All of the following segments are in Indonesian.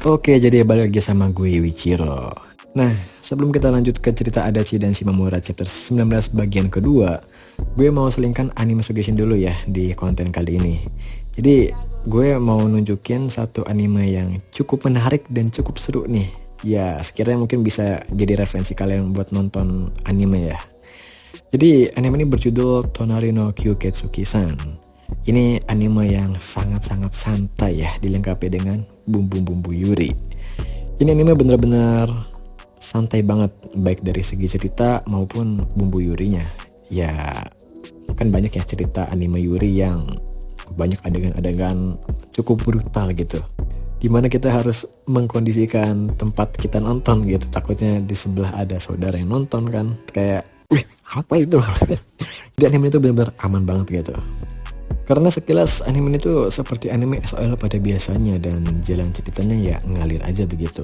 Oke, jadi balik lagi sama gue Wichiro. Nah, sebelum kita lanjut ke cerita Adachi dan Shimamura chapter 19 bagian kedua, gue mau selingkan anime suggestion dulu ya di konten kali ini. Jadi, gue mau nunjukin satu anime yang cukup menarik dan cukup seru nih. Ya, sekiranya mungkin bisa jadi referensi kalian buat nonton anime ya. Jadi, anime ini berjudul Tonari no Kyuketsuki-san. Ini anime yang sangat-sangat santai ya, dilengkapi dengan bumbu-bumbu yuri. Ini anime bener-bener santai banget, baik dari segi cerita maupun bumbu yurinya. Ya, kan banyak ya cerita anime yuri yang banyak adegan-adegan cukup brutal gitu, dimana kita harus mengkondisikan tempat kita nonton gitu. Takutnya di sebelah ada saudara yang nonton kan, kayak, wih apa itu? Jadi anime itu benar-benar aman banget gitu. Karena sekilas anime ini tuh seperti anime SOL pada biasanya dan jalan ceritanya ya ngalir aja begitu.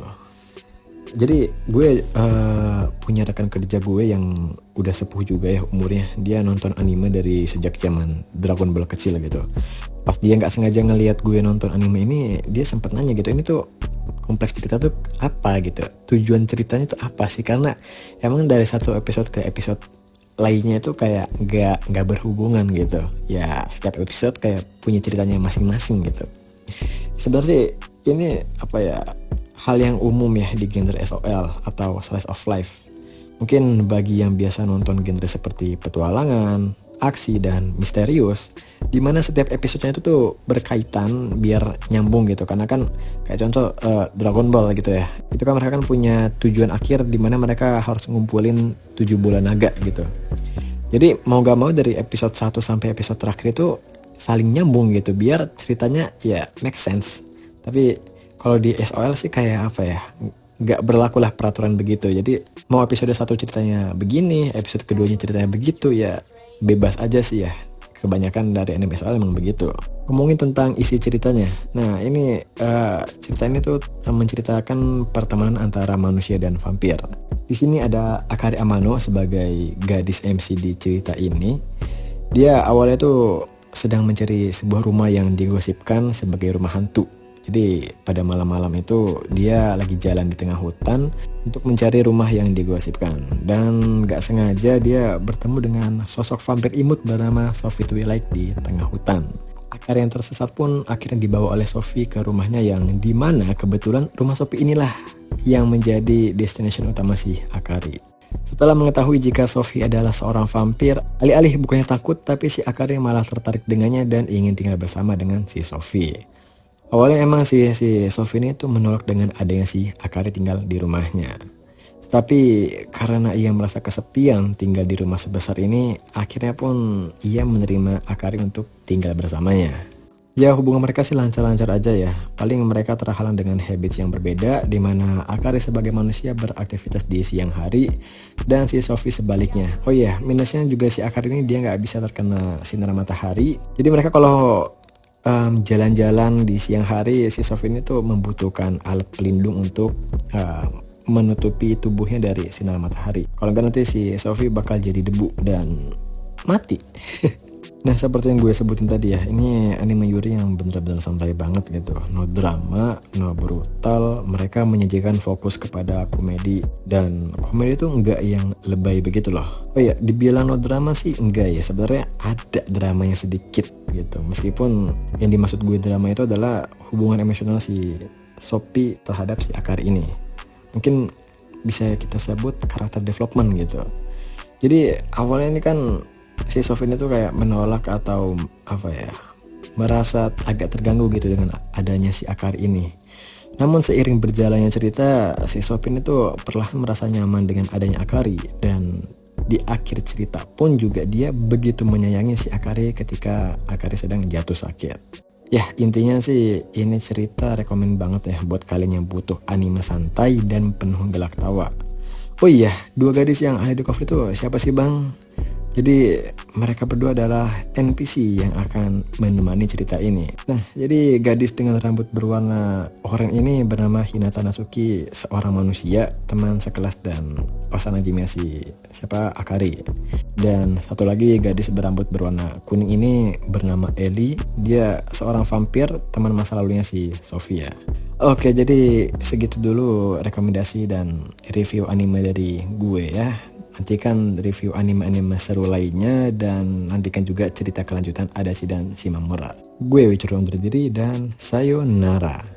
Jadi gue punya rekan kerja gue yang udah sepuh juga ya umurnya. Dia nonton anime dari sejak zaman Dragon Ball kecil gitu. Pas dia nggak sengaja ngelihat gue nonton anime ini, dia sempat nanya gitu, ini tuh kompleks cerita tuh apa gitu, tujuan ceritanya tuh apa sih? Karena emang dari satu episode ke episode lainnya itu kayak nggak berhubungan gitu ya, setiap episode kayak punya ceritanya masing-masing gitu. Sebenarnya ini apa ya, hal yang umum ya di genre SOL atau slice of life. Mungkin bagi yang biasa nonton genre seperti petualangan, aksi, dan misterius, dimana setiap episodenya itu tuh berkaitan biar nyambung gitu. Karena kan kayak contoh Dragon Ball gitu ya, itu kan mereka kan punya tujuan akhir dimana mereka harus ngumpulin 7 bola naga gitu. Jadi mau gak mau dari episode 1 sampai episode terakhir itu saling nyambung gitu, biar ceritanya ya make sense. Tapi kalau di SOL sih kayak apa ya, gak berlaku lah peraturan begitu. Jadi mau episode 1 ceritanya begini, episode keduanya ceritanya begitu, ya bebas aja sih ya. Kebanyakan dari anime SOL emang begitu. Ngomongin tentang isi ceritanya, nah ini cerita ini tuh menceritakan pertemanan antara manusia dan vampir. Di sini ada Akari Amano sebagai gadis MC di cerita ini. Dia awalnya tuh sedang mencari sebuah rumah yang digosipkan sebagai rumah hantu. Jadi pada malam-malam itu dia lagi jalan di tengah hutan untuk mencari rumah yang digosipkan. Dan gak sengaja dia bertemu dengan sosok vampir imut bernama Sophie Twilight di tengah hutan. Akari yang tersesat pun akhirnya dibawa oleh Sophie ke rumahnya, yang dimana kebetulan rumah Sophie inilah yang menjadi destination utama si Akari. Setelah mengetahui jika Sophie adalah seorang vampir, alih-alih bukannya takut, tapi si Akari malah tertarik dengannya dan ingin tinggal bersama dengan si Sophie. Awalnya emang si Sophie ini tuh menolak dengan adanya si Akari tinggal di rumahnya. Tapi karena ia merasa kesepian tinggal di rumah sebesar ini, akhirnya pun ia menerima Akari untuk tinggal bersamanya. Ya, hubungan mereka sih lancar-lancar aja ya. Paling mereka terhalang dengan habits yang berbeda, di mana Akari sebagai manusia beraktivitas di siang hari dan si Sophie sebaliknya. Oh iya, minusnya juga si Akari ini dia nggak bisa terkena sinar matahari. Jadi mereka kalau jalan-jalan di siang hari, si Sophie ini tuh membutuhkan alat pelindung untuk menutupi tubuhnya dari sinar matahari. Kalau enggak nanti si Sophie bakal jadi debu dan mati. Nah, seperti yang gue sebutin tadi ya, ini anime yuri yang bener-bener santai banget gitu. No drama, no brutal. Mereka menyajikan fokus kepada komedi, dan komedi itu enggak yang lebay begitu loh. Oh iya, dibilang no drama sih enggak ya, sebenarnya ada dramanya sedikit gitu. Meskipun yang dimaksud gue drama itu adalah hubungan emosional si Sophie terhadap si Akari ini. Mungkin bisa kita sebut karakter development gitu. Jadi awalnya ini kan si Sophie ini tuh kayak menolak atau apa ya, merasa agak terganggu gitu dengan adanya si Akari ini. Namun seiring berjalannya cerita, si Sophie ini tuh perlahan merasa nyaman dengan adanya Akari, dan di akhir cerita pun juga dia begitu menyayangi si Akari ketika Akari sedang jatuh sakit. Ya, intinya sih ini cerita rekomen banget ya buat kalian yang butuh anime santai dan penuh gelak tawa. Oh iya, dua gadis yang ada di cover itu siapa sih bang? Jadi mereka berdua adalah NPC yang akan menemani cerita ini. Nah, jadi gadis dengan rambut berwarna oranye ini bernama Hinata Natsuki, seorang manusia, teman sekelas dan Osanajime si Akari. Dan satu lagi gadis berambut berwarna kuning ini bernama Ellie, dia seorang vampir, teman masa lalunya si Sophia. Oke, jadi segitu dulu rekomendasi dan review anime dari gue ya. Nantikan review anime-anime seru lainnya dan nantikan juga cerita kelanjutan Adachi dan Shimamura. Gue Wichiro undur diri dan sayonara.